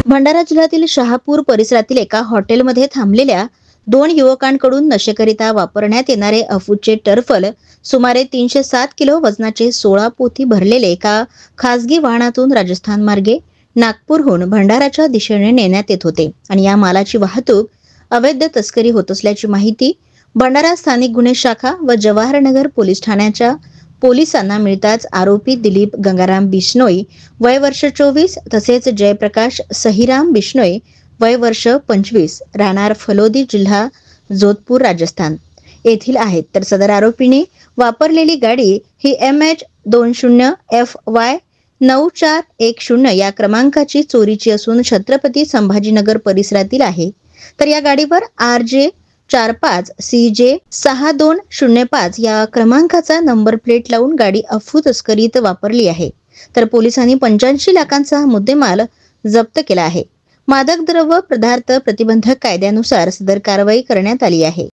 भंडारा जिल्ह्यातील शहापूर परिसरातील एका हॉटेलमध्ये थांबलेल्या 2 युवकांकडून नशेकरिता वापरण्यात येणारे अफूचे टरफल सुमारे 307 किलो वजनाचे 16 पोती भरलेले एका खासगी वाहनातून राजस्थान मार्गे नागपूरहून भंडाराच्या दिशेने नेण्यात येत होते आणि या मालाची वाहतूक अवैध तस्करी होत असल्याची माहिती भंडारा स्थानिक गुन्हे शाखा व जवाहरनगर पोलीस ठाण्याच्या पोलिसांना मिळताच आरोपी दिलीप गंगाराम बिश्नोई वय वर्ष 24 तसेच जयप्रकाश सहीराम बिश्नोई वय वर्ष 25 राहणार फलोदी जिल्हा जोधपूर राजस्थान येथील आहेत। तर सदर आरोपीने वापरलेली गाडी ही MH20FY 9410 या क्रमांकाची चोरीची असून छत्रपती संभाजीनगर परिसरातील आहे। तर या गाडीवर RJ45 CJ6205 या क्रमांकाचा नंबर प्लेट लावून गाडी अफू तस्करीत वापरली आहे। तर पोलिसांनी 85 लाखांचा मुद्देमाल जप्त केला आहे। मादक द्रव्य पदार्थ प्रतिबंधक कायद्यानुसार सदर कारवाई करण्यात आली आहे।